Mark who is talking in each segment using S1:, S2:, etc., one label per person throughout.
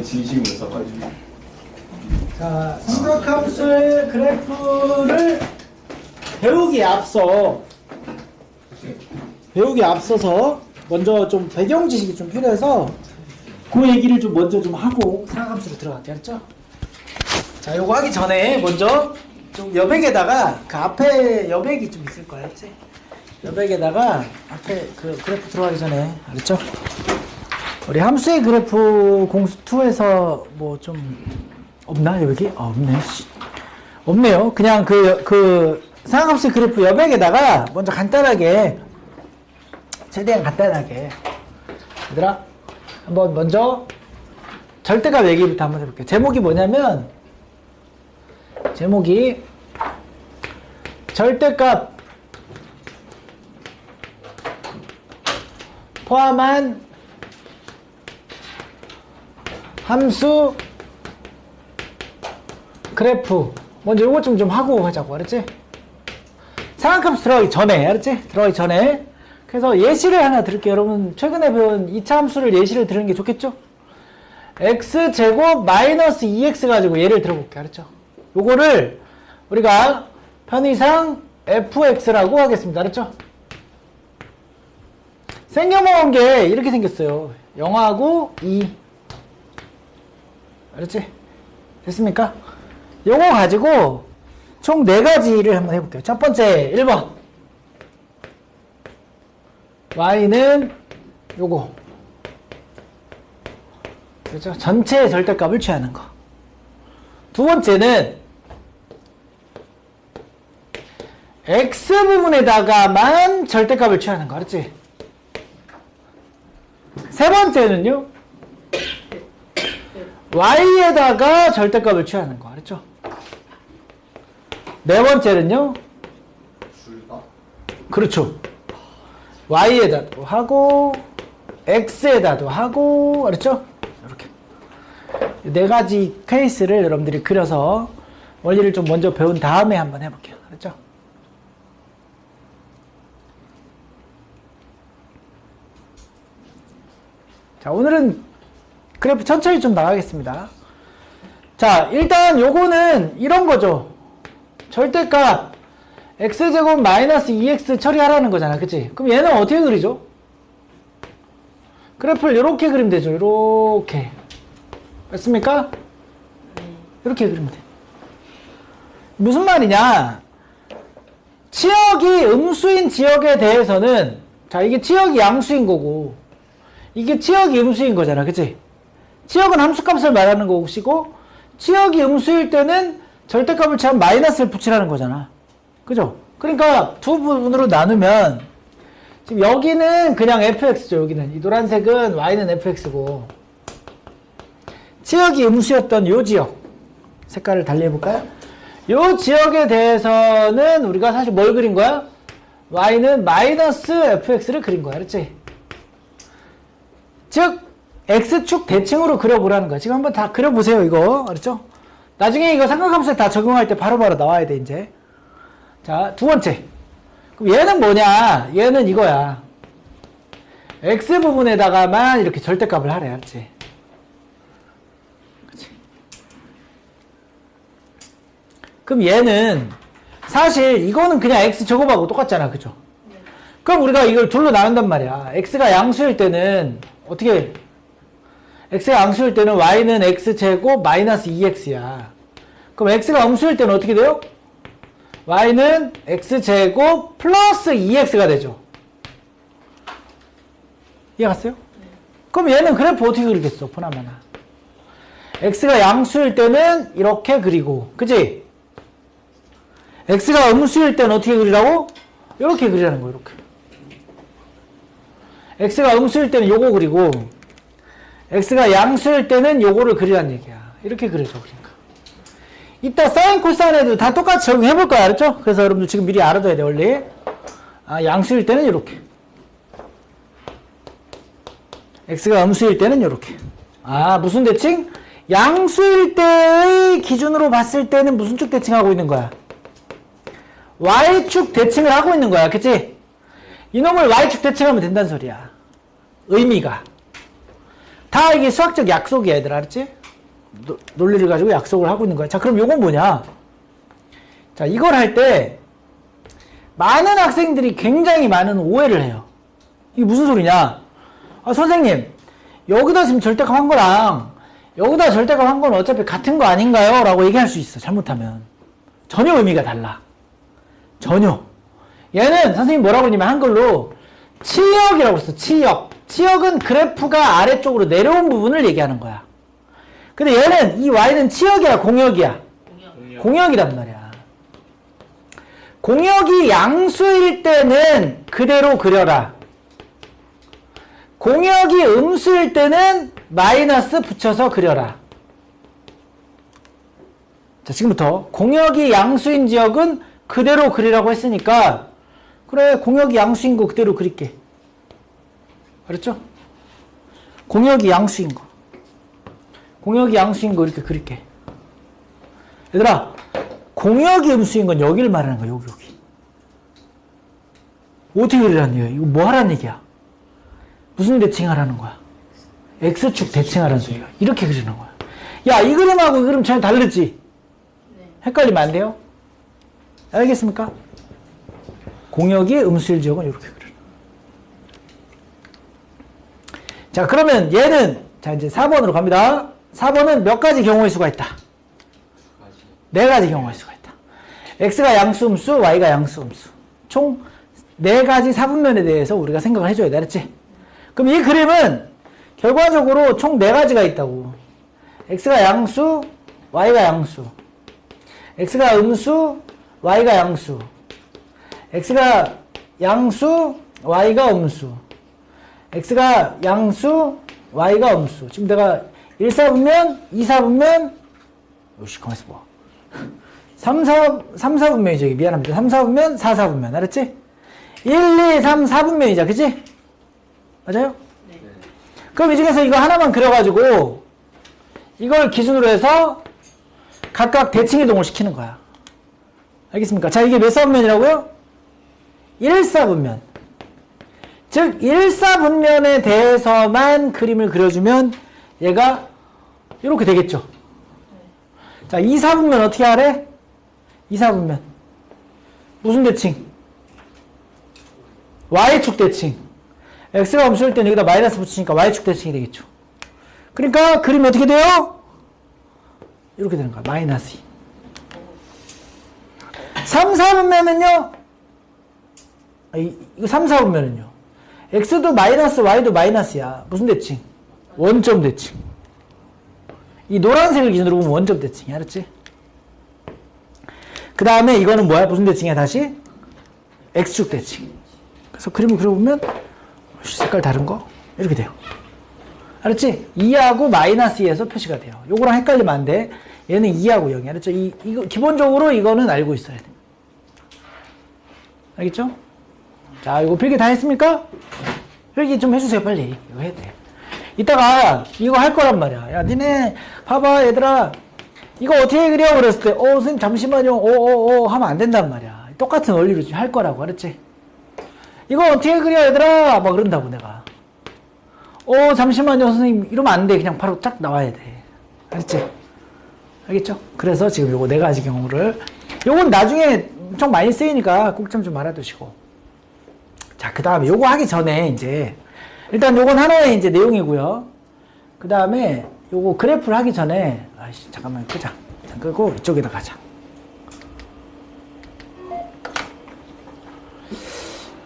S1: 진심으로 써가지고.
S2: 자, 삼각함수의 그래프를 배우기 앞서서 먼저 좀 배경 지식이 좀 필요해서 그 얘기를 좀 먼저 좀 하고 삼각함수로 들어갈게요. 알았죠? 자, 요거 하기 전에 먼저 좀 여백에다가 그 앞에 여백이 좀 있을 거야. 알았지? 여백에다가 앞에 그 그래프 들어가기 전에 알았죠? 우리 함수의 그래프 공수 2에서 뭐 좀 없나 여기? 없네. 없네요. 그냥 그 삼각함수의 그래프 여백에다가 먼저 간단하게 최대한 간단하게 얘들아 한번 먼저 절대값 얘기부터 한번 해볼게요. 제목이 뭐냐면 제목이 절대값 포함한 함수 그래프. 먼저 요거 좀 하고 하자고. 알았지? 삼각함수 들어가기 전에. 알았지? 들어가기 전에. 그래서 예시를 하나 드릴게요. 여러분 최근에 배운 2차 함수를 예시를 들은 게 좋겠죠? x제곱 마이너스 2x 가지고 예를 들어볼게요. 알았죠? 요거를 우리가 편의상 fx라고 하겠습니다. 알았죠? 생겨먹은 게 이렇게 생겼어요. 0하고 2. 알았지? 됐습니까? 요거 가지고 총 4가지를 한번 해볼게요. 첫 번째 1번 y는 요거 그렇죠? 전체 절대값을 취하는 거. 두 번째는 x 부분에다가만 절대값을 취하는 거. 알았지? 세 번째는요 y에다가 절대값을 취하는 거. 알았죠? 네 번째는요 그렇죠. y에다도 하고 x에다도 하고 알았죠? 이렇게 네 가지 케이스를 여러분들이 그려서 원리를 좀 먼저 배운 다음에 한번 해볼게요. 알았죠? 자, 오늘은 그래프 천천히 좀 나가겠습니다. 자, 일단 요거는 이런 거죠. 절대값 x제곱 마이너스 2x 처리하라는 거잖아. 그치? 그럼 얘는 어떻게 그리죠? 그래프를 이렇게 그리면 되죠. 이렇게. 맞습니까? 이렇게 그리면 돼. 무슨 말이냐? 치역이 음수인 지역에 대해서는 자, 이게 치역이 양수인 거고 이게 치역이 음수인 거잖아. 그치? 치역은 함수값을 말하는 것이고 치역이 음수일 때는 절대값을 취한 마이너스를 붙이라는 거잖아. 그죠? 그러니까 두 부분으로 나누면 지금 여기는 그냥 fx죠. 여기는 이 노란색은 y는 fx고 지역이 음수였던 요 지역 색깔을 달리 해볼까요? 요 지역에 대해서는 우리가 사실 뭘 그린 거야? y는 마이너스 fx를 그린 거야. 그렇지? 즉 x축 대칭으로 그려보라는 거야. 지금 한번 다 그려보세요. 이거 알았죠? 나중에 이거 삼각함수에 다 적용할 때 바로바로 나와야 돼. 이제 자, 두 번째. 그럼 얘는 뭐냐? 얘는 이거야. x 부분에다가만 이렇게 절대값을 하래. 알았지? 그치? 그럼 얘는 사실 이거는 그냥 x 제곱하고 똑같잖아. 그죠? 그럼 우리가 이걸 둘로 나눈단 말이야. x가 양수일 때는 어떻게 x가 양수일 때는 y는 x제곱 마이너스 2x야. 그럼 x가 음수일 때는 어떻게 돼요? y는 x제곱 플러스 2x가 되죠. 이해 갔어요? 그럼 얘는 그래프 어떻게 그리겠어? 보나마나 x가 양수일 때는 이렇게 그리고 그치? x가 음수일 때는 어떻게 그리라고? 이렇게 그리라는 거예요. 이렇게 x가 음수일 때는 요거 그리고 x가 양수일 때는 요거를 그리라는 얘기야. 이렇게 그려줘. 그러니까 이따 사인 코사인에도 다 똑같이 적용해볼 거야. 알았죠? 그래서 여러분들 지금 미리 알아둬야 돼. 원리 양수일 때는 이렇게 x가 음수일 때는 이렇게 무슨 대칭? 양수일 때의 기준으로 봤을 때는 무슨 축 대칭하고 있는 거야? y축 대칭을 하고 있는 거야. 그치? 이놈을 y축 대칭하면 된다는 소리야. 의미가 다 이게 수학적 약속이야, 얘들아. 알았지? 논리를 가지고 약속을 하고 있는 거야. 자, 그럼 요건 뭐냐? 자, 이걸 할 때 많은 학생들이 굉장히 많은 오해를 해요. 이게 무슨 소리냐? 아, 선생님, 여기다 지금 절대값 한 거랑 여기다 절대값 한 건 어차피 같은 거 아닌가요? 라고 얘기할 수 있어, 잘못하면. 전혀 의미가 달라. 전혀. 얘는 선생님이 뭐라고 했냐면 한글로 치역이라고 했어. 치역. 치역은 그래프가 아래쪽으로 내려온 부분을 얘기하는 거야. 근데 얘는 이 y는 치역이야, 공역이야? 공역이란 말이야. 공역이 양수일 때는 그대로 그려라. 공역이 음수일 때는 마이너스 붙여서 그려라. 자, 지금부터 공역이 양수인 지역은 그대로 그리라고 했으니까 그래, 공역이 양수인 거 그대로 그릴게. 알았죠? 공역이 양수인 거. 공역이 양수인 거 이렇게 그릴게. 얘들아, 공역이 음수인 건 여기를 말하는 거야, 여기. 어떻게 그리라는 얘기야? 이거 뭐 하라는 얘기야? 무슨 대칭하라는 거야? X축 대칭하라는 소리야. 이렇게 그리는 거야. 야, 이 그림하고 이 그림 전혀 다르지? 헷갈리면 안 돼요? 알겠습니까? 공역이 음수일 지역은 이렇게 그려. 자, 그러면 얘는, 자, 이제 4번으로 갑니다. 4번은 몇 가지 경우의 수가 있다? 4가지 경우의 수가 있다. X가 양수 음수, Y가 양수 음수. 총 4가지 사분면에 대해서 우리가 생각을 해줘야 돼. 알았지? 그럼 이 그림은 결과적으로 총 4가지가 있다고. X가 양수, Y가 양수. X가 음수, Y가 양수. X가 양수, Y가 음수. X가 양수, Y가 음수. 지금 내가 1사분면, 2사분면, 요시, 가만있어 봐. 3사분면이죠. 저기 미안합니다. 3사분면, 4사분면. 알았지? 1, 2, 3, 4분면이자. 그치? 맞아요? 네. 그럼 이 중에서 이거 하나만 그려가지고, 이걸 기준으로 해서 각각 대칭 이동을 시키는 거야. 알겠습니까? 자, 이게 몇 사분면이라고요? 1사분면. 즉 1사분면에 대해서만 그림을 그려주면 얘가 이렇게 되겠죠. 자, 2사분면 어떻게 하래? 2사분면 무슨 대칭? Y축 대칭. X가 음수일 때는 여기다 마이너스 붙이니까 Y축 대칭이 되겠죠. 그러니까 그림이 어떻게 돼요? 이렇게 되는 거야. 마이너스 2. 3, 4분면은요? 이거 3, 4분면은요? X도 마이너스, Y도 마이너스야. 무슨 대칭? 원점 대칭. 이 노란색을 기준으로 보면 원점 대칭이야. 알았지? 그 다음에 이거는 뭐야? 무슨 대칭이야? 다시? X축 대칭. 그래서 그림을 그려보면 색깔 다른 거? 이렇게 돼요. 알았지? 2하고 마이너스 2에서 표시가 돼요. 요거랑 헷갈리면 안 돼. 얘는 2하고 0이야. 알았죠? 이거 기본적으로 이거는 알고 있어야 돼. 알겠죠? 자, 이거 필기 다 했습니까? 필기 좀 해주세요, 빨리. 이거 해야 돼. 이따가 이거 할 거란 말이야. 야, 니네 봐봐, 얘들아. 이거 어떻게 그려? 그랬을 때, 선생님 잠시만요. 하면 안 된단 말이야. 똑같은 원리로 할 거라고, 알았지? 이거 어떻게 그려, 얘들아? 막 그런다고, 내가. 잠시만요, 선생님. 이러면 안 돼. 그냥 바로 딱 나와야 돼. 알았지? 알겠죠? 그래서 지금 요거 4가지 경우를, 요건 나중에 엄청 많이 쓰이니까 꼭 좀 알아두시고. 자, 그 다음에 요거 하기 전에 이제, 일단 요건 하나의 이제 내용이고요. 그 다음에 요거 그래프를 하기 전에, 잠깐만 끄자. 끄고 이쪽에다 가자.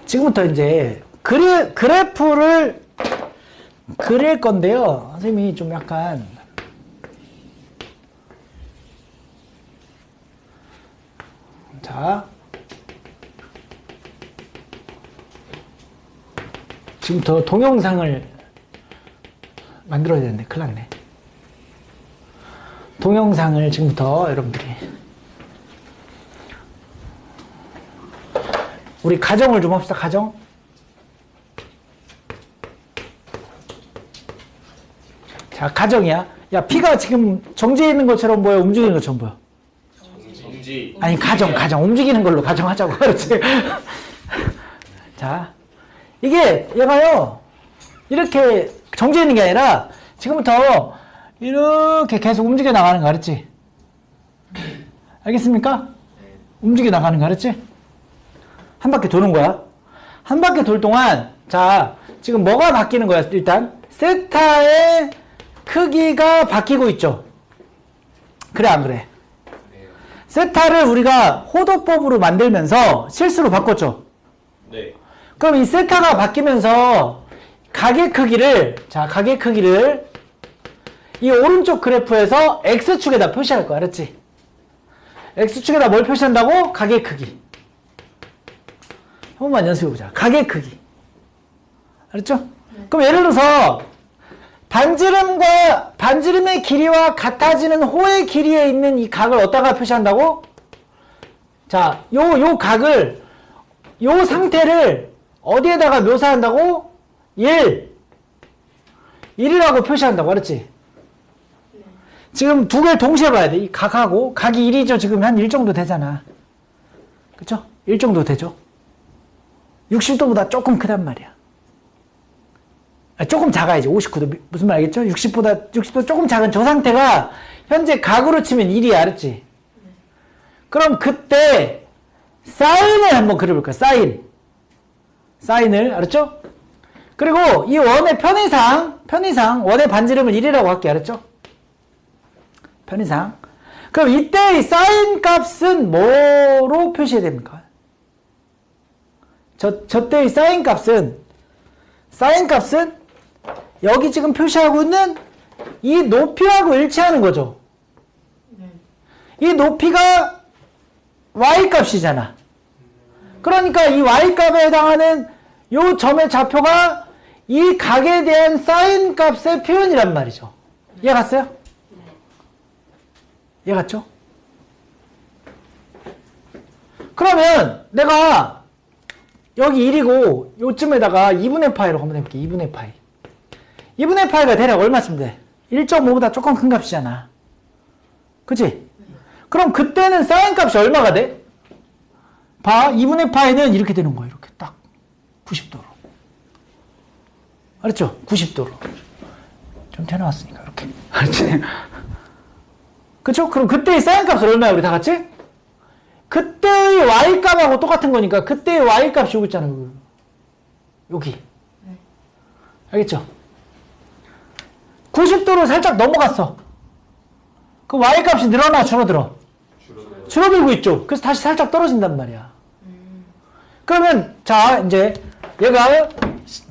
S2: 지금부터 이제 그래프를 그릴 건데요. 선생님이 좀 약간 자, 지금부터 동영상을 만들어야 되는데 큰일 났네. 동영상을 지금부터 여러분들이 우리 가정을 좀 합시다. 가정. 자, 가정이야. 야, P가 지금 정지해 있는 것처럼 보여? 움직이는 것처럼 보여? 정지. 아니, 가정. 움직이는 걸로 가정하자고. 그렇지? 자, 이게 얘가요, 이렇게 정지해 있는 게 아니라 지금부터 이렇게 계속 움직여 나가는 거 알았지? 알겠습니까? 움직여 나가는 거 알았지? 한 바퀴 도는 거야. 한 바퀴 돌 동안 자 지금 뭐가 바뀌는 거야? 일단 세타의 크기가 바뀌고 있죠. 그래 안 그래? 세타를 우리가 호도법으로 만들면서 실수로 바꿨죠.
S1: 네.
S2: 그럼 이 세타가 바뀌면서 각의 크기를 이 오른쪽 그래프에서 X축에다 표시할 거야. 알았지? X축에다 뭘 표시한다고? 각의 크기. 한 번만 연습해보자. 각의 크기. 알았죠? 네. 그럼 예를 들어서 반지름의 길이와 같아지는 호의 길이에 있는 이 각을 어디다가 표시한다고? 자, 요 각을, 요 상태를 어디에다가 묘사한다고? 1이라고 표시한다고. 알았지? 네. 지금 두 개를 동시에 봐야 돼. 이 각하고, 각이 1이죠. 지금 한 1 정도 되잖아. 그쵸? 1 정도 되죠? 60도보다 조금 크단 말이야. 조금 작아야지. 59도. 무슨 말 알겠죠? 60도 조금 작은 저 상태가 현재 각으로 치면 1이야. 알았지? 그럼 그때 사인을 한번 그려볼까요? 사인을. 알았죠? 그리고 이 원의 편의상 원의 반지름을 1이라고 할게. 알았죠? 편의상. 그럼 이때 이 사인 값은 뭐로 표시해야 됩니까? 저때의 사인 값은 여기 지금 표시하고 있는 이 높이하고 일치하는 거죠. 이 높이가 y값이잖아. 그러니까 이 y값에 해당하는 요 점의 좌표가 이 각에 대한 사인 값의 표현이란 말이죠. 이해 갔어요? 이해 갔죠? 그러면 내가 여기 1이고 요쯤에다가 2분의 파이로 한번 해볼게. 2분의 파이. 2분의 파이가 대략 얼마쯤 돼? 1.5보다 조금 큰 값이잖아. 그치? 그럼 그때는 사인 값이 얼마가 돼? 봐. 2분의 파이는 이렇게 되는 거야. 이렇게 딱 90도로. 알았죠? 90도로. 좀 튀어나왔으니까 이렇게. 알았지? 그쵸? 그럼 그때의 사인 값은 얼마야? 우리 다 같이? 그때의 y값하고 똑같은 거니까 그때의 y값이 여기 있잖아. 여기. 알겠죠? 90도로 살짝 넘어갔어. 그 y값이 늘어나 줄어들어? 줄어들고 있죠. 그래서 다시 살짝 떨어진단 말이야. 그러면 자 이제 얘가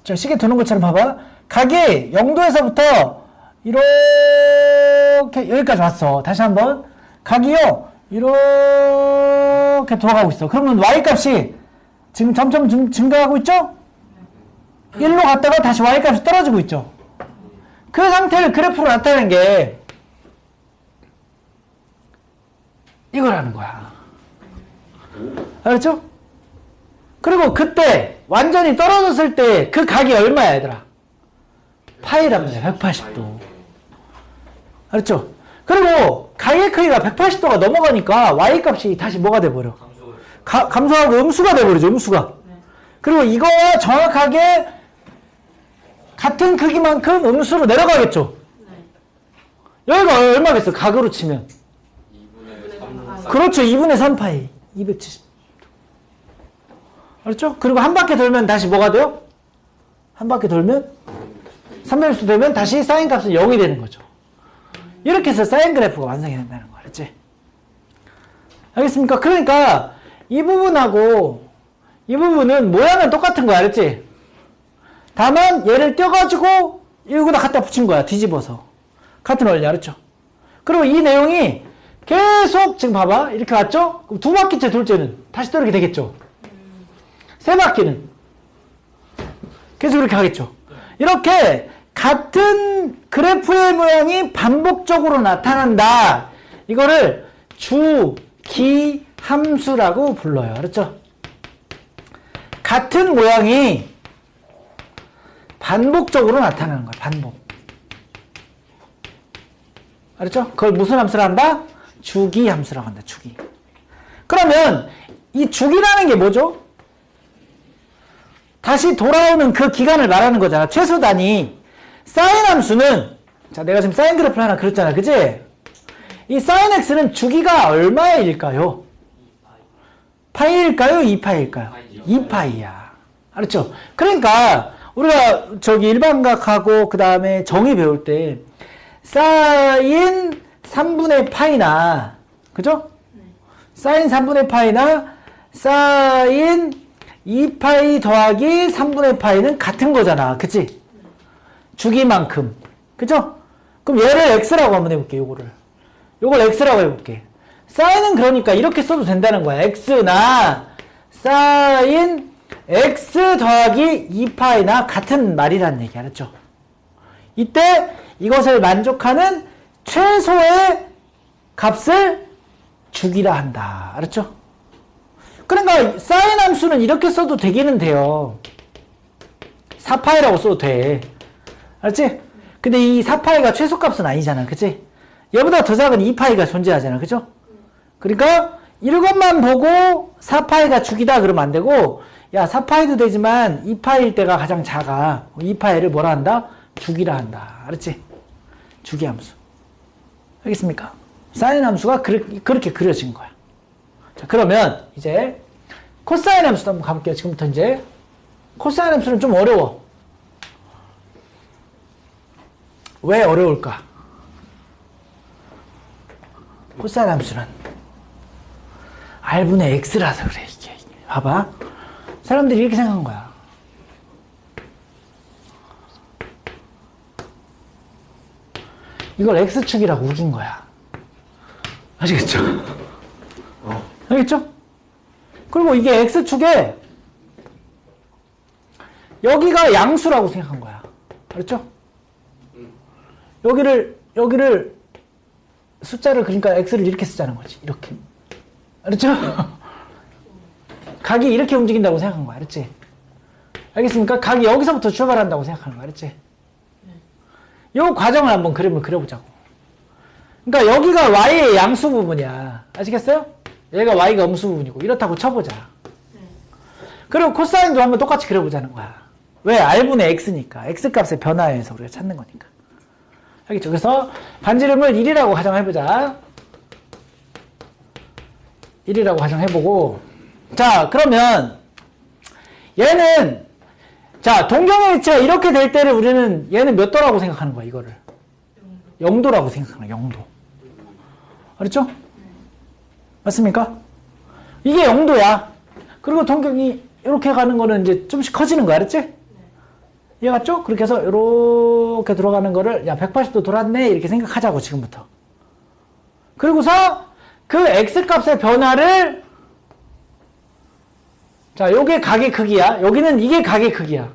S2: 저 시계 도는 것처럼 봐봐. 각이 0도에서부터 이렇게 여기까지 왔어. 다시 한번 각이요 이렇게 돌아가고 있어. 그러면 y값이 지금 점점 증가하고 있죠? 1로 갔다가 다시 y값이 떨어지고 있죠. 그 상태를 그래프로 나타내는 게 이거라는 거야. 알았죠? 그리고 그때 완전히 떨어졌을 때 그 각이 얼마야 얘들아? 파이란 말이야. 180도. 알았죠? 그리고 각의 크기가 180도가 넘어가니까 y값이 다시 뭐가 돼버려? 감소하고 음수가 돼버리죠. 음수가. 그리고 이거와 정확하게 같은 크기만큼 음수로 내려가겠죠. 여기가 얼마겠어? 각으로 치면.
S1: 2분의 3.
S2: 그렇죠. 2분의 3파이. 270. 알았죠? 그리고 한 바퀴 돌면 다시 뭐가 돼요? 한 바퀴 돌면 360도 되면 다시 사인 값은 0이 되는 거죠. 이렇게 해서 사인 그래프가 완성이 된다는 거 알았지? 알겠습니까? 그러니까 이 부분하고 이 부분은 모양은 똑같은 거야. 알았지? 다만 얘를 떼가지고 여기다 갖다 붙인 거야. 뒤집어서. 같은 원리 알았죠? 그리고 이 내용이 계속 지금 봐봐. 이렇게 왔죠? 그럼 두 바퀴째 돌째는 다시 또 이렇게 되겠죠? 세 바퀴는 계속 이렇게 하겠죠? 이렇게 같은 그래프의 모양이 반복적으로 나타난다. 이거를 주기함수라고 불러요. 알았죠? 같은 모양이 반복적으로 나타나는 거야. 반복. 알았죠? 그걸 무슨 함수라 한다? 주기함수라고 한다. 주기. 그러면 이 주기라는 게 뭐죠? 다시 돌아오는 그 기간을 말하는 거잖아. 최소 단위. 사인 함수는 자, 내가 지금 사인 그래프를 하나 그렸잖아. 그지? 이 사인 x는 주기가 얼마일까요? 파이일까요? 2파이일까요? 2파이야. 알았죠? 그러니까 우리가 저기 일반각하고 그 다음에 정의 배울 때 사인 3분의 파이나 그죠? 사인 3분의 파이나 사인 2파이 더하기 3분의 파이는 같은 거잖아. 그치? 주기만큼. 그죠? 그럼 얘를 x라고 한번 해볼게. 요걸 x라고 해볼게. 사인은 그러니까 이렇게 써도 된다는 거야. x나 사인 x 더하기 2파이나 같은 말이라는 얘기 알았죠? 이때 이것을 만족하는 최소의 값을 주기라 한다. 알았죠? 그러니까 사인 함수는 이렇게 써도 되기는 돼요. 4파이라고 써도 돼. 알았지? 근데 이 4파이가 최소값은 아니잖아. 그치? 얘보다 더 작은 2파이가 존재하잖아. 그죠? 그러니까 이것만 보고 4파이가 주기다 그러면 안 되고 야 4파이도 되지만 2파이일 때가 가장 작아. 2파이를 뭐라 한다? 주기라 한다. 알았지? 주기함수. 알겠습니까? 사인 함수가 그렇게 그려진 거야. 자, 그러면 이제 코사인 함수도 한번 가볼게요. 지금부터 이제 코사인 함수는 좀 어려워. 왜 어려울까? 코사인 함수는 R분의 X라서 그래. 이게 봐봐. 사람들이 이렇게 생각한 거야. 이걸 X축이라고 우긴 거야. 아시겠죠? 알겠죠? 그리고 이게 X축에 여기가 양수라고 생각한 거야. 알았죠? 여기를 숫자를 그러니까 X를 이렇게 쓰자는 거지. 이렇게. 알았죠? 각이 이렇게 움직인다고 생각한 거야. 알았지? 알겠습니까? 각이 여기서부터 출발한다고 생각하는 거야. 알았지? 이 과정을 한번 그림을 그려보자고. 그러니까 여기가 Y의 양수 부분이야. 아시겠어요? 얘가 Y가 음수 부분이고 이렇다고 쳐보자. 그리고 코사인도 한번 똑같이 그려보자는 거야. 왜? R분의 X니까. X값의 변화에서 우리가 찾는 거니까. 알겠죠? 그래서 반지름을 1이라고 가정해보자. 1이라고 가정해보고 자 그러면 얘는 자 동경의 위치가 이렇게 될 때를 우리는 얘는 몇 도라고 생각하는 거야 이거를 0도라고 생각하는 거야 0도 알았죠? 맞습니까? 이게 0도야 그리고 동경이 이렇게 가는 거는 이제 좀씩 커지는 거야 알았지? 이해 갔죠? 그렇게 해서 이렇게 돌아가는 거를 야 180도 돌았네 이렇게 생각하자고 지금부터 그리고서 그 x값의 변화를 자 요게 각의 크기야 여기는 이게 각의 크기야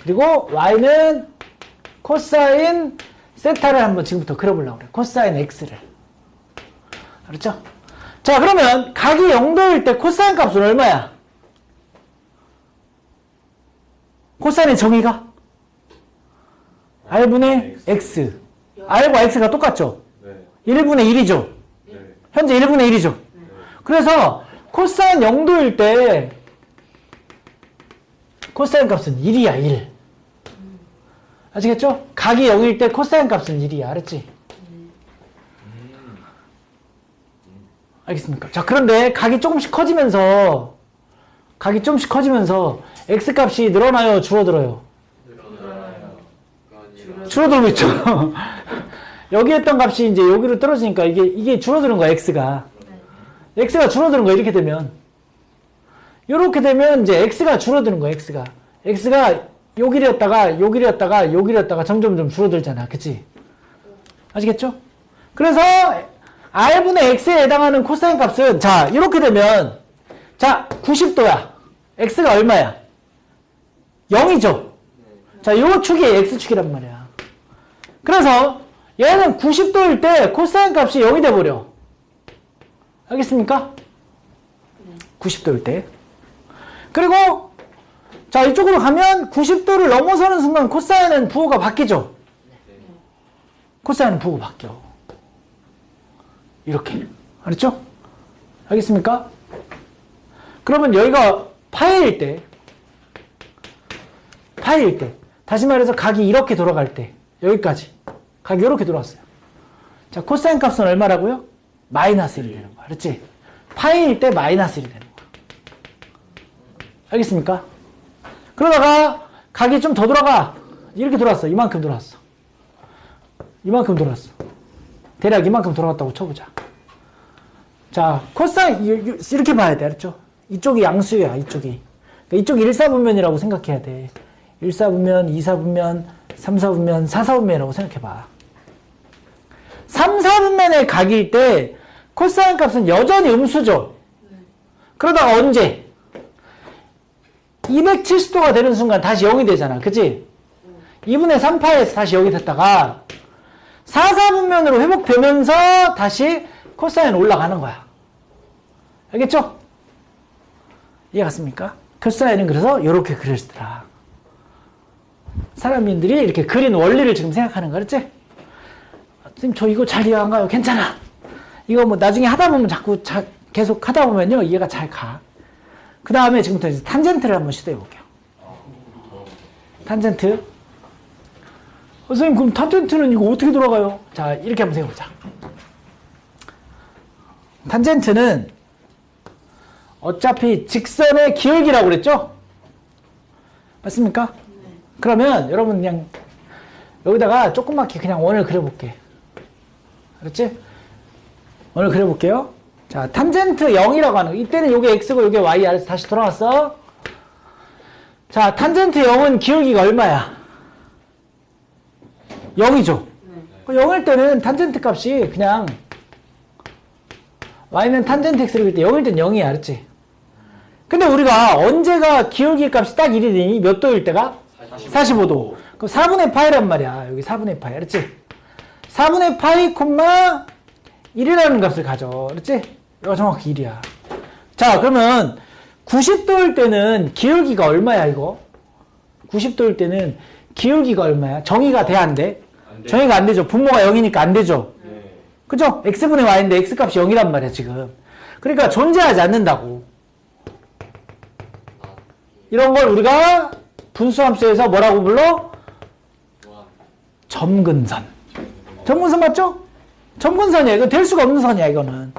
S2: 그리고 y는 코사인 세타를 한번 지금부터 그려보려고 그래 코사인 x를 알았죠? 자 그러면 각이 0도일 때 코사인 값은 얼마야? 코사인의 정의가 r분의 x r과 x가 똑같죠? 1분의 1이죠.
S1: 네.
S2: 현재 1분의 1이죠. 그래서 코사인 0도일 때 코사인 값은 1이야 1. 아시겠죠? 각이 0일 때 코사인 값은 1이야. 알았지? 알겠습니까? 자 그런데 각이 조금씩 커지면서 x값이 늘어나요? 줄어들어요? 줄어들고 있죠. 여기 했던 값이 이제 여기로 떨어지니까 이게 줄어드는 거야, x가. x가 줄어드는 거야, 이렇게 되면. 이렇게 되면 이제 x가 줄어드는 거야, x가. x가 여기였다가 점점 줄어들잖아. 그치? 아시겠죠? 그래서 r분의 x에 해당하는 코사인 값은 자, 이렇게 되면 자, 90도야. x가 얼마야? 0이죠? 자, 요 축이 x축이란 말이야. 그래서 얘는 90도일 때 코사인 값이 0이 돼버려. 알겠습니까? 90도일 때. 그리고 자 이쪽으로 가면 90도를 넘어서는 순간 코사인은 부호가 바뀌죠? 코사인은 부호가 바뀌어. 이렇게. 알았죠? 알겠습니까? 그러면 여기가 파이일 때 다시 말해서 각이 이렇게 돌아갈 때 여기까지 각이 이렇게 돌아왔어요. 자, 코사인 값은 얼마라고요? 마이너스 1이 되는 거야. 그렇지? 파이일 때 마이너스 1이 되는 거야. 알겠습니까? 그러다가 각이 좀 더 돌아가. 이렇게 돌아왔어. 이만큼 돌아왔어. 이만큼 돌아왔어. 대략 이만큼 돌아갔다고 쳐보자. 자, 코사인 이렇게 봐야 돼. 알았죠? 이쪽이 양수야. 이쪽이. 그러니까 이쪽이 1사분면이라고 생각해야 돼. 1사분면, 2사분면, 3사분면, 4사분면이라고 생각해봐. 3사분면의 각일 때 코사인 값은 여전히 음수죠. 그러다가 언제? 270도가 되는 순간 다시 0이 되잖아. 그치? 2분의 3파에서 다시 0이 됐다가 4사분면으로 회복되면서 다시 코사인 올라가는 거야. 알겠죠? 이해 갔습니까? 코사인은 그래서 이렇게 그려지더라. 사람들이 이렇게 그린 원리를 지금 생각하는 거, 그렇지? 선생님, 저 이거 잘 이해 안 가요. 괜찮아. 이거 뭐 나중에 하다 보면 계속 하다 보면요, 이해가 잘 가. 그 다음에 지금부터 이제 탄젠트를 한번 시도해 볼게요. 탄젠트. 선생님, 그럼 탄젠트는 이거 어떻게 돌아가요? 자, 이렇게 한번 세워보자. 탄젠트는 어차피 직선의 기울기라고 그랬죠? 맞습니까? 네. 그러면 여러분 그냥 여기다가 조그맣게 그냥 원을 그려볼게. 그렇지? 원을 그려볼게요. 자, 탄젠트 0이라고 하는 거. 이때는 요게 x고 요게 y 아래서 다시 돌아왔어. 자, 탄젠트 0은 기울기가 얼마야? 0이죠? 네. 0일 때는 탄젠트 값이 그냥 y는 탄젠트 x를 그릴 때 0일 땐 0이야. 알았지? 근데 우리가 언제가 기울기 값이 딱 1이 되니? 몇 도일 때가? 45도. 그럼 4분의 파이란 말이야. 여기 4분의 파이. 알았지? 4분의 파이, 1이라는 값을 가져. 알았지? 이거 정확히 1이야. 자, 그러면 90도일 때는 기울기가 얼마야, 이거? 90도일 때는 기울기가 얼마야? 정의가 돼, 안 돼? 안 돼. 정의가 안 되죠. 분모가 0이니까 안 되죠. 네. 그죠? x분의 y인데 x값이 0이란 말이야, 지금. 그러니까 존재하지 않는다고. 이런 걸 우리가 분수함수에서 뭐라고 불러? 점근선. 점근선 맞죠? 점근선이야. 이거 될 수가 없는 선이야, 이거는.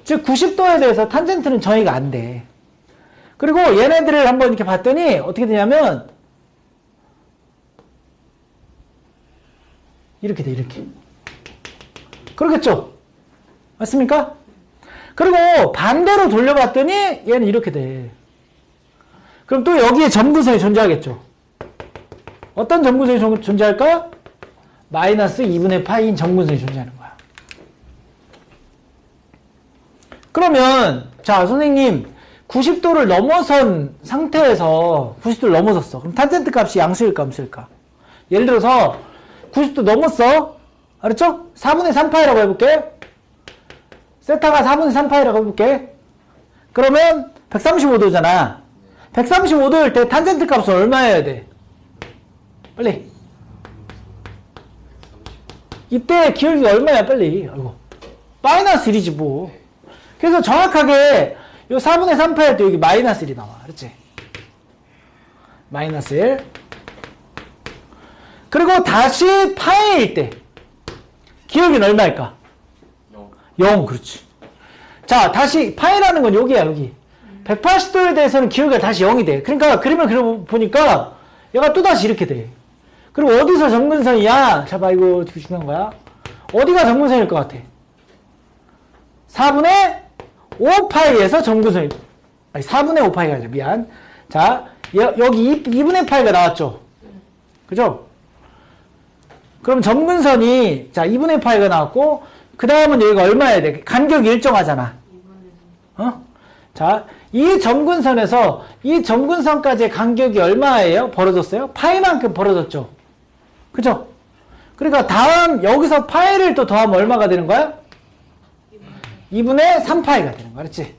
S2: 즉, 90도에 대해서 탄젠트는 정의가 안 돼. 그리고 얘네들을 한번 이렇게 봤더니 어떻게 되냐면 이렇게 돼, 이렇게. 그렇겠죠? 맞습니까? 그리고 반대로 돌려봤더니 얘는 이렇게 돼. 그럼 또 여기에 점근선이 존재하겠죠. 어떤 점근선이 존재할까? 마이너스 2분의 파이인 점근선이 존재하는 거야. 그러면 자, 선생님 90도를 넘어선 상태에서 90도를 넘어섰어. 그럼 탄젠트 값이 양수일까 음수일까? 예를 들어서 90도 넘었어. 알았죠? 4분의 3파이라고 해볼게. 세타가 4분의 3파이라고 해볼게. 그러면 135도잖아. 135도일 때 탄젠트 값은 얼마여야 돼? 빨리. 이때 기울기가 얼마야, 빨리. 아이고. 마이너스 1이지, 뭐. 그래서 정확하게 요 4분의 3파이 할 때 여기 마이너스 1이 나와. 그렇지? 마이너스 1. 그리고 다시 파이일 때 기울기는 얼마일까? 0. 그렇지. 자, 다시 파이라는 건 여기야, 여기. 180도에 대해서는 기울기가 다시 0이 돼. 그러니까 그림을 그려보니까 얘가 또다시 이렇게 돼. 그리고 어디서 점근선이야? 자, 봐, 이거 되게 중요한 거야. 어디가 점근선일 것 같아? 4분의 5파이에서 점근선이, 아니, 4분의 5파이가 아니라, 미안. 자, 여기 2분의 파이가 나왔죠? 그죠? 그럼 점근선이, 자, 2분의 파이가 나왔고, 그 다음은 여기가 얼마여야 돼? 간격이 일정하잖아. 자, 이 점근선에서 이 점근선까지의 간격이 얼마예요? 벌어졌어요? 파이만큼 벌어졌죠? 그죠? 그러니까 다음 여기서 파이를 또 더하면 얼마가 되는 거야? 2분의 3파이가 되는 거야. 그렇지?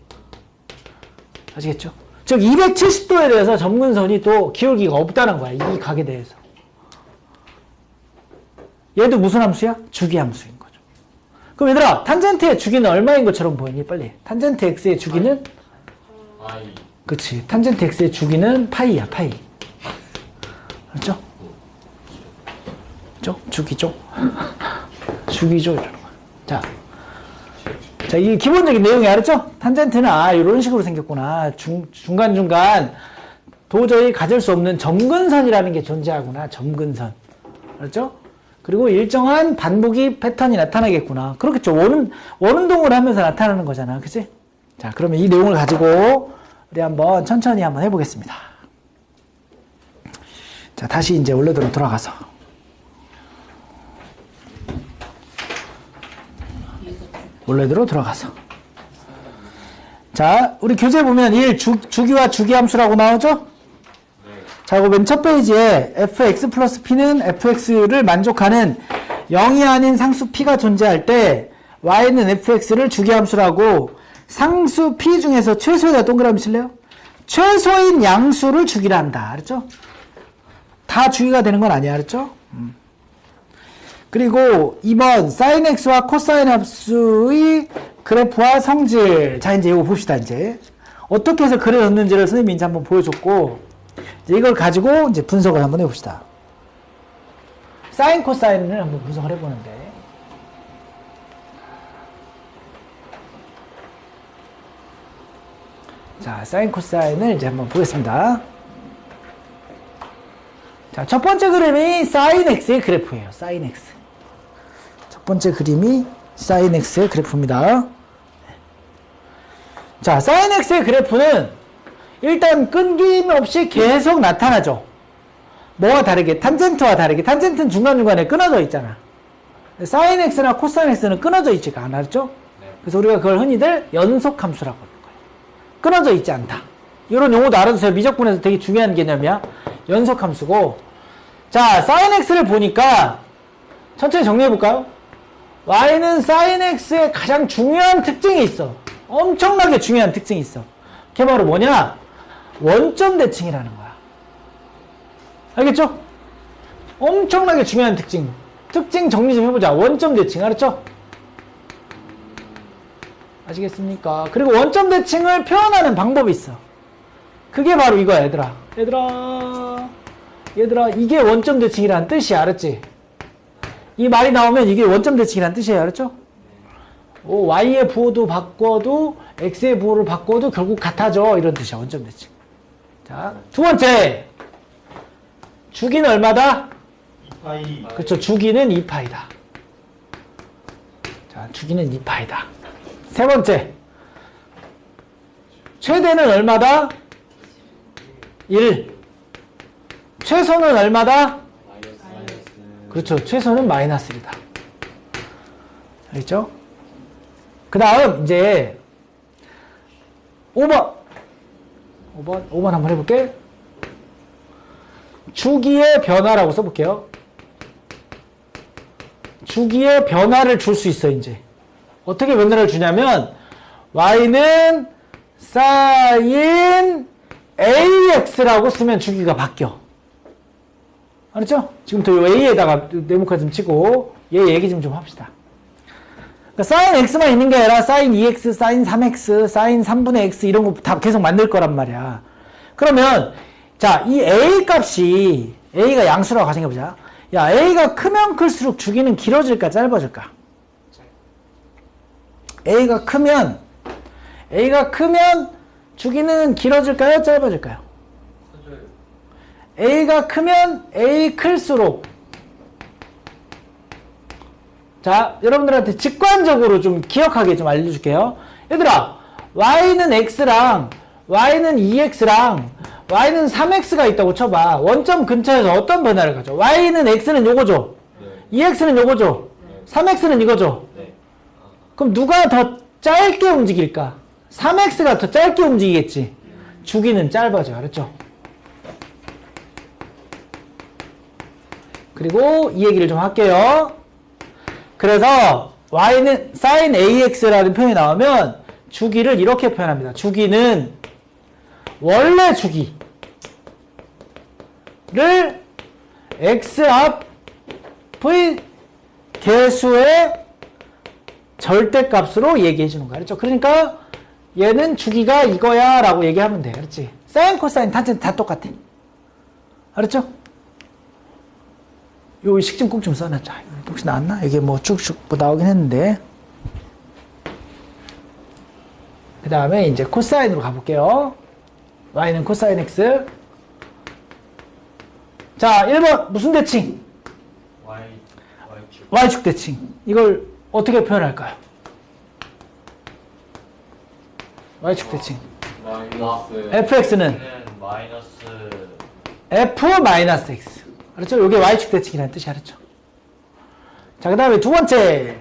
S2: 아시겠죠? 즉 270도에 대해서 점근선이 또 기울기가 없다는 거야. 이 각에 대해서. 얘도 무슨 함수야? 주기함수인 거죠. 그럼 얘들아, 탄젠트의 주기는 얼마인 것처럼 보이니? 빨리. 탄젠트 x의 주기는?
S1: 파이.
S2: 그치. 탄젠트 x의 주기는 파이야, 파이. 그렇죠? 알았죠? 주기죠. 주기죠. 이러는 거야. 자, 이게 기본적인 내용이 알았죠? 탄젠트는 이런 식으로 생겼구나. 중간중간 도저히 가질 수 없는 점근선이라는 게 존재하구나. 점근선. 알았죠? 그리고 일정한 반복이 패턴이 나타나겠구나. 그렇겠죠. 원운동을 하면서 나타나는 거잖아. 그치? 자, 그러면 이 내용을 가지고 우리 한번 천천히 한번 해보겠습니다. 자, 다시 이제 원래대로 돌아가서. 원래대로 들어가서. 자, 우리 교재 보면 1 주기와 주기함수라고 나오죠? 자, 그 맨 첫 페이지에 fx 플러스 p는 fx를 만족하는 0이 아닌 상수 p가 존재할 때 y는 fx를 주기함수라고 상수 p 중에서 최소에다 동그라미 칠래요? 최소인 양수를 주기라 한다. 알았죠? 다 주기가 되는 건 아니야. 알았죠? 그리고 2번 sin x와 코사인 함수의 그래프와 성질. 자, 이제 이거 봅시다. 이제 어떻게 해서 그려졌는지를 선생님이 이제 한번 보여줬고, 이제 이걸 가지고 이제 분석을 한번 해봅시다. 사인 코사인을 한번 분석을 해보는데, 자, 사인 코사인을 이제 한번 보겠습니다. 자, 첫 번째 그림이 사인 x의 그래프예요. 사인 x. 첫 번째 그림이 사인 x의 그래프입니다. 자, 사인 x의 그래프는 일단 끊김없이 계속 나타나죠. 뭐와 다르게? 탄젠트와 다르게. 탄젠트는 중간중간에 끊어져 있잖아. 사인 x나 코사인 x는 끊어져 있지가 않았죠? 그래서 우리가 그걸 흔히들 연속함수라고 하는 거예요. 끊어져 있지 않다. 이런 용어도 알아두세요. 미적분에서 되게 중요한 개념이야. 연속함수고. 자, 사인 x를 보니까 천천히 정리해볼까요? y는 사인 x의 가장 중요한 특징이 있어. 엄청나게 중요한 특징이 있어. 그게 바로 뭐냐? 원점 대칭이라는 거야. 알겠죠? 엄청나게 중요한 특징. 특징 정리 좀 해보자. 원점 대칭. 알았죠? 아시겠습니까? 그리고 원점 대칭을 표현하는 방법이 있어. 그게 바로 이거야, 얘들아. 얘들아, 이게 원점 대칭이라는 뜻이야. 알았지? 이 말이 나오면 이게 원점 대칭이라는 뜻이에요. 알았죠? y의 부호도 바꿔도 x의 부호를 바꿔도 결국 같아져. 이런 뜻이야. 원점 대칭. 자, 두 번째. 주기는 얼마다?
S1: 2파이.
S2: 그렇죠. 주기는 2파이다. 자, 주기는 2파이다. 세 번째. 최대는 얼마다? 1. 최소는 얼마다? 그렇죠. 최소는 마이너스 1이다. 알겠죠? 그 다음, 이제, 5번 한번 해볼게. 주기의 변화라고 써볼게요. 주기의 변화를 줄 수 있어, 이제. 어떻게 변화를 주냐면, y는 sin ax라고 쓰면 주기가 바뀌어. 알았죠? 지금부터 a에다가 네모칸 좀 치고, 얘 얘기 좀 합시다. 그러니까 sin x만 있는 게 아니라 sin 2x, sin 3x, sin 3분의 x 이런 거 다 계속 만들 거란 말이야. 그러면 자, 이 a 값이 a가 양수라고 가정해보자. 야, a가 크면 클수록 주기는 길어질까 짧아질까? a가 크면 주기는 길어질까요 짧아질까요? a가 크면 a 클수록. 자, 여러분들한테 직관적으로 좀 기억하게 좀 알려줄게요. 얘들아, y는 x랑 y는 2x랑 y는 3x가 있다고 쳐봐. 원점 근처에서 어떤 변화를 가져? y는 x는 요거죠? 네. 2x는 요거죠? 네. 3x는 이거죠? 네. 그럼 누가 더 짧게 움직일까? 3x가 더 짧게 움직이겠지. 주기는 짧아져. 알았죠? 그리고 이 얘기를 좀 할게요. 그래서 y는 sin ax라는 표현이 나오면 주기를 이렇게 표현합니다. 주기는 원래 주기를 x 앞의 개수의 절대값으로 얘기해 주는 거야. 그렇죠? 그러니까 얘는 주기가 이거야 라고 얘기하면 돼. 그렇지? 사인, 코사인, 탄젠트 다 똑같아. 알았죠? 요 식증 꼭 좀 써놨자. 혹시 나왔나? 이게 뭐 쭉쭉 뭐 나오긴 했는데. 그 다음에 이제 코사인으로 가볼게요. y는 코사인 x. 자, 1번 무슨 대칭? y축 대칭. 이걸 어떻게 표현할까요? y축 대칭.
S1: 마이너스
S2: fx는
S3: 마이너스
S2: f-x. 알았죠? 이게 y축 대칭이라는 뜻이 알았죠? 자, 그 다음에 두 번째.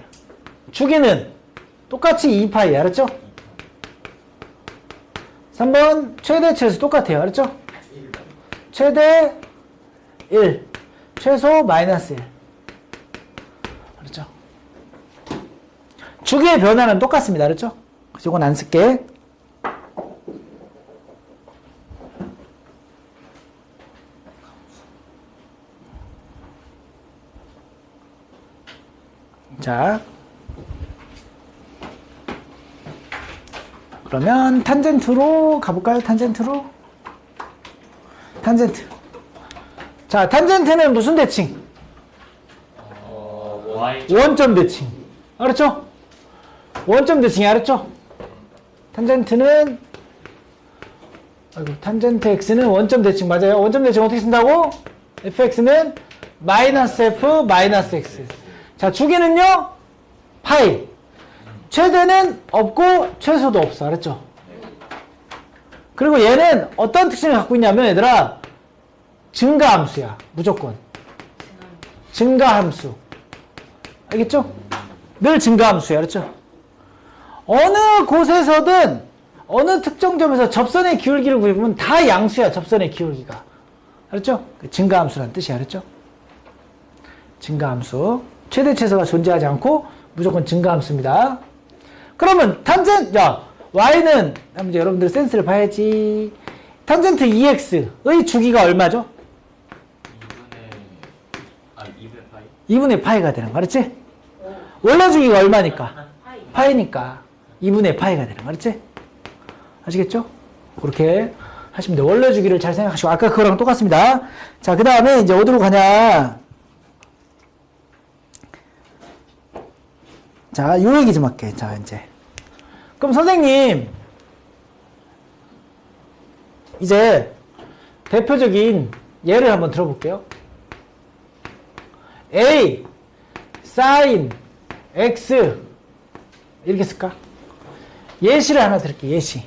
S2: 주기는 똑같이 2파이. 알았죠? 3번 최대 최소 똑같아요. 알았죠? 최대 1. 최소 마이너스 1. 알았죠? 주기의 변화는 똑같습니다. 알았죠? 그래서 이건 안 쓸게. 자, 그러면 탄젠트로 가볼까요? 탄젠트로. 탄젠트. 자, 탄젠트는 무슨 대칭?
S3: y
S2: 원점 대칭. 알았죠? 원점 대칭이 알았죠? 탄젠트는 탄젠트 x는 원점 대칭 맞아요. 원점 대칭 어떻게 쓴다고? fx는 마이너스 f 마이너스 x. 자, 주기는요? 파이. 최대는 없고 최소도 없어. 알았죠? 그리고 얘는 어떤 특징을 갖고 있냐면 얘들아 증가함수야. 무조건. 증가함수. 알겠죠? 늘 증가함수야. 알았죠? 어느 곳에서든 어느 특정 점에서 접선의 기울기를 구해보면 다 양수야. 접선의 기울기가. 알았죠? 증가함수라는 뜻이 알았죠? 증가함수. 최대 최소가 존재하지 않고 무조건 증가함수입니다. 그러면 y는 이제 여러분들 센스를 봐야지. 탄젠트 2x의 주기가 얼마죠? 2분의 파이가 되는 거 알았지? 원래 주기가 얼마니까? 파이니까 2분의 파이가 되는 거 알았지? 아시겠죠? 그렇게 하시면 돼요. 원래 주기를 잘 생각하시고 아까 그거랑 똑같습니다. 자, 그 다음에 이제 어디로 가냐? 자, 요 얘기 좀 할게. 자, 이제. 그럼 선생님, 이제 대표적인 예를 한번 들어볼게요. A, sin, x. 이렇게 쓸까? 예시를 하나 드릴게요. 예시.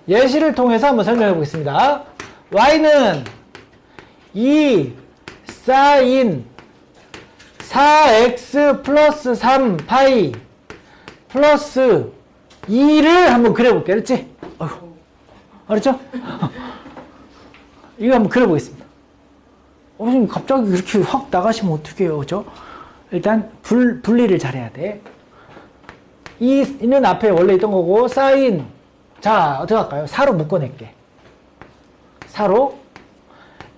S2: 예시를 통해서 한번 설명해 보겠습니다. y는 2 sin 4x 플러스 3파이 플러스 2를 한번 그려볼게. 알았지? 알았죠? 이거 한번 그려보겠습니다. 선생님 갑자기 이렇게 확 나가시면 어떡해요. 그죠? 일단 분리를 잘해야 돼. 이는 앞에 원래 있던 거고 사인. 자, 어떻게 할까요? 4로 묶어낼게. 4로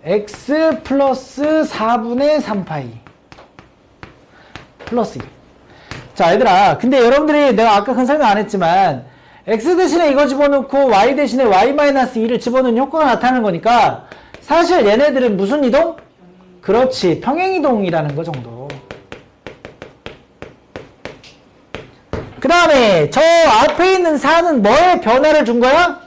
S2: x 플러스 4분의 3파이 플러스 2. 자, 얘들아. 근데 여러분들이 내가 아까 큰 설명 안 했지만 x 대신에 이거 집어넣고 y 대신에 y-2를 집어넣는 효과가 나타나는 거니까 사실 얘네들은 무슨 이동? 그렇지. 평행이동이라는 거 정도. 그 다음에 저 앞에 있는 4는 뭐의 변화를 준 거야?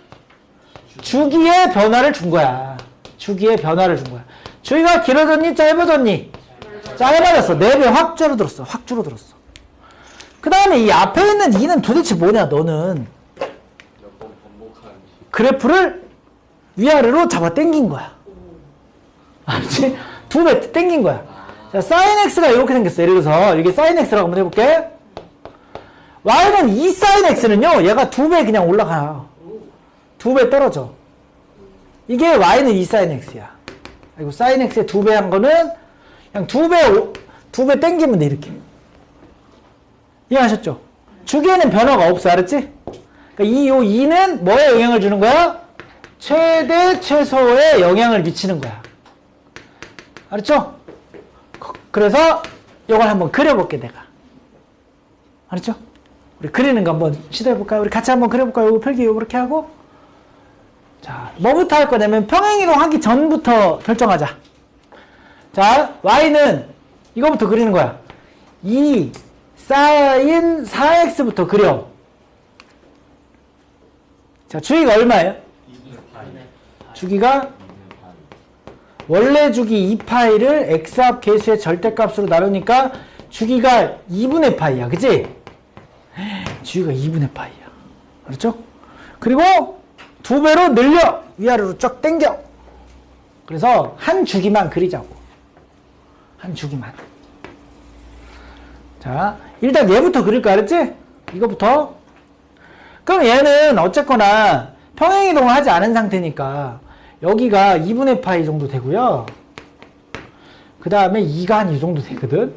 S2: 주기의 변화를 준 거야. 주기의 변화를 준 거야. 주기가 길어졌니? 짧아졌니? 짧아졌어. 4배 확 줄어들었어. 확 줄어들었어. 그 다음에 이 앞에 있는 2는 도대체 뭐냐? 너는
S1: 몇 번 반복하는지.
S2: 그래프를 위아래로 잡아 당긴 거야. 알지? 2배 당긴 거야. 자, sin x가 이렇게 생겼어. 예를 들어서 이게 sin x라고 한번 해볼게. y는 2 sin x는요. 얘가 2배 그냥 올라가. 2배 떨어져. 이게 y는 2 sin x야. 그리고 sin x의 2배 한 거는 그냥 2배 당기면 돼. 이렇게. 이해하셨죠? 주기에는 변화가 없어. 알았지? 그러니까 요 2는 뭐에 영향을 주는 거야? 최대 최소에 영향을 미치는 거야. 알았죠? 그래서 이걸 한번 그려볼게. 내가. 알았죠? 우리 그리는 거 한번 시도해볼까요? 우리 같이 한번 그려볼까요? 요거 필기 요렇게 하고. 자, 뭐부터 할 거냐면 평행이동 하기 전부터 결정하자. 자, y는 이거부터 그리는 거야. 2 사인 4x부터 그려. 자, 주기가 얼마예요? 주기가 원래 주기 2파이를 x합 계수의 절대값으로 나누니까 주기가 2분의 파이야. 그치? 주기가 2분의 파이야. 그렇죠? 그리고 2배로 늘려. 위아래로 쫙 당겨. 그래서 한 주기만 그리자고. 한 주기만. 자, 일단 얘부터 그릴까 그랬지? 이거부터. 그럼 얘는 어쨌거나 평행이동을 하지 않은 상태니까 여기가 2분의 파이 정도 되고요. 그 다음에 2가 한 이 정도 되거든.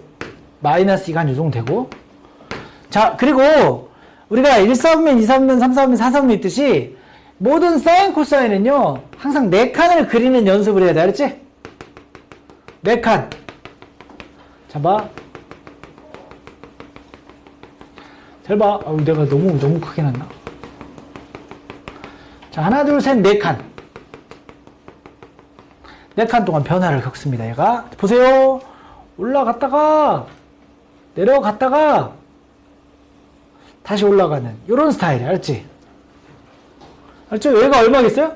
S2: 마이너스 2가 한 이 정도 되고. 자, 그리고 우리가 1사분면, 2사분면, 3사분면, 4사분면 있듯이 모든 사인, 코사인은요 항상 4칸을 그리는 연습을 해야 돼. 알았지? 4칸. 자, 봐. 잘 봐. 내가 너무 크게 놨나? 자, 하나, 둘, 셋, 4칸. 4칸 동안 변화를 겪습니다. 얘가. 보세요. 올라갔다가, 내려갔다가, 다시 올라가는, 요런 스타일이야. 알았지? 알았죠? 여기가 얼마겠어요?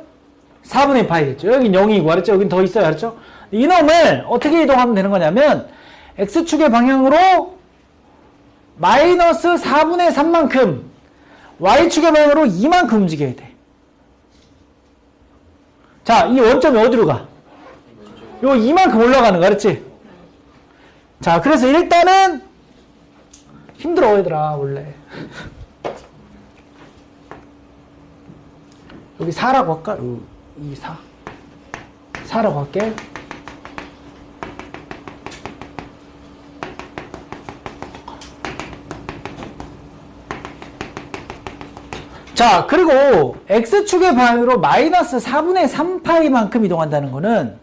S2: 4분의 파이겠죠. 여긴 0이고, 알았죠? 여긴 더 있어요. 알았죠? 이놈을 어떻게 이동하면 되는 거냐면, X축의 방향으로 마이너스 4분의 3만큼, Y축의 방향으로 2만큼 움직여야 돼. 자, 이 원점이 어디로 가? 요 이만큼 올라가는 거 알았지? 자, 그래서 일단은 힘들어 얘들아 원래. 여기 4라고 할까? 이 4라고 할게. 자, 그리고 X축의 방향으로 마이너스 4분의 3파이만큼 이동한다는 거는,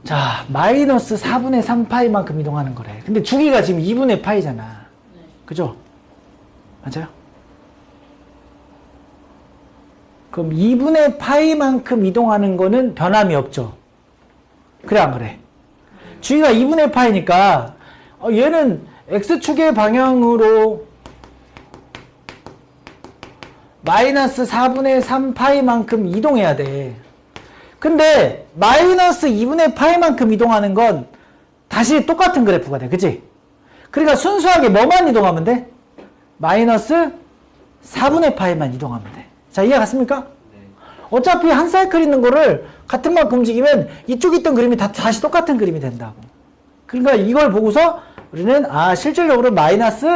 S2: 자, 마이너스 4분의 3파이만큼 이동하는 거래. 근데 주기가 지금 2분의 파이잖아. 그죠? 맞아요? 그럼 2분의 파이만큼 이동하는 거는 변함이 없죠? 그래, 안 그래? 주기가 2분의 파이니까, 얘는 X축의 방향으로 마이너스 4분의 3파이만큼 이동해야 돼. 근데 마이너스 2분의 파이만큼 이동하는 건 다시 똑같은 그래프가 돼. 그치? 그러니까 순수하게 뭐만 이동하면 돼? 마이너스 4분의 파이만 이동하면 돼. 자, 이해 갔습니까? 어차피 한 사이클 있는 거를 같은 만큼 움직이면 이쪽에 있던 그림이 다시 똑같은 그림이 된다고. 그러니까 이걸 보고서 우리는 실질적으로 마이너스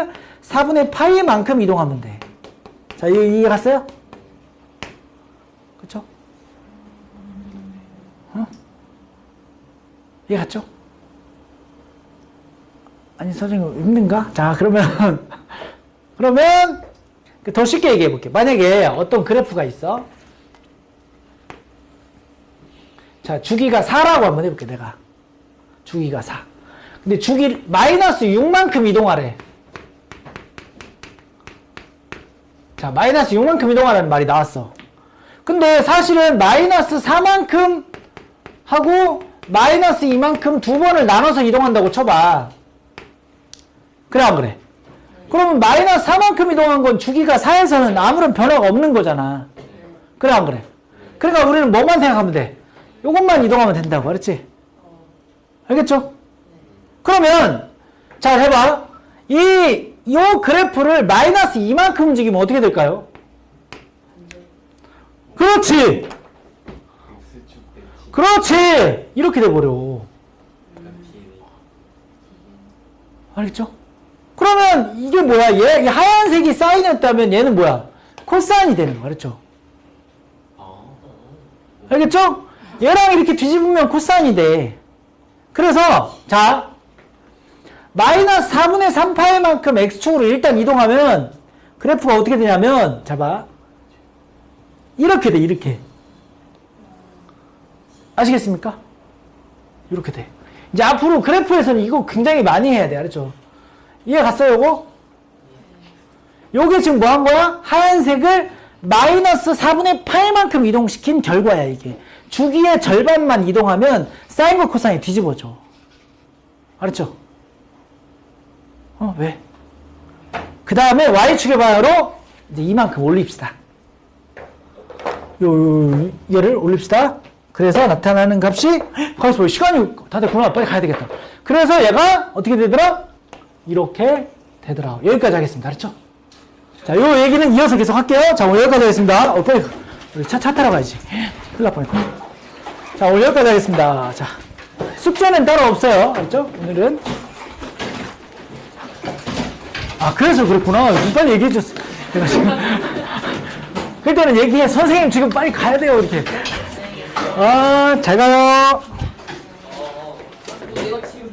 S2: 4분의 파이만큼 이동하면 돼. 자, 이해 갔어요? 그쵸? 이해 갔죠? 아니, 선생님, 힘든가? 자, 그러면 더 쉽게 얘기해 볼게. 만약에 어떤 그래프가 있어. 자, 주기가 4라고 한번 해볼게, 내가. 주기가 4. 근데 주기 마이너스 6만큼 이동하래. 자, 마이너스 6만큼 이동하라는 말이 나왔어. 근데 사실은 마이너스 4만큼 하고 마이너스 2만큼 두 번을 나눠서 이동한다고 쳐봐. 그래, 안 그래? 그러면 마이너스 4만큼 이동한 건 주기가 4에서는 아무런 변화가 없는 거잖아. 그래, 안 그래? 그러니까 우리는 뭐만 생각하면 돼? 요것만 이동하면 된다고. 알았지? 알겠죠? 그러면 자, 해봐. 요 그래프를 마이너스 2만큼 움직이면 어떻게 될까요? 그렇지! 그렇지! 이렇게 돼버려. 알겠죠? 그러면 이게 뭐야? 얘 하얀색이 사인이었다면 얘는 뭐야? 코사인이 되는 거. 알겠죠? 알겠죠? 얘랑 이렇게 뒤집으면 코사인이 돼. 그래서 자, 마이너스 4분의 3파이만큼 X축으로 일단 이동하면 그래프가 어떻게 되냐면, 자, 이렇게 돼. 이렇게. 아시겠습니까? 이렇게 돼. 이제 앞으로 그래프에서는 이거 굉장히 많이 해야 돼. 알았죠? 이해 갔어요, 요거? 요게 지금 뭐 한 거야? 하얀색을 마이너스 4분의 8만큼 이동시킨 결과야, 이게. 주기의 절반만 이동하면 사인과 코사인이 뒤집어져. 알았죠? 왜? 그 다음에 y축의 방향으로 이제 이만큼 올립시다. 얘를 올립시다. 그래서 나타나는 값이 가만있어 봐. 시간이 다 됐구나. 빨리 가야 되겠다. 그래서 얘가 어떻게 되더라? 이렇게 되더라. 여기까지 하겠습니다. 알았죠? 자, 요 얘기는 이어서 계속 할게요. 자, 오늘 여기까지 하겠습니다. 빨리 우리 차 타러 가야지. 큰일 날 뻔했다. 자, 오늘 여기까지 하겠습니다. 자, 숙제는 따로 없어요. 알죠? 오늘은. 아, 그래서 그렇구나. 빨리 얘기해줬어. 내가 지금. 그때는 얘기해. 선생님 지금 빨리 가야 돼요. 이렇게. 아, 잘 가요.
S3: 이거 지금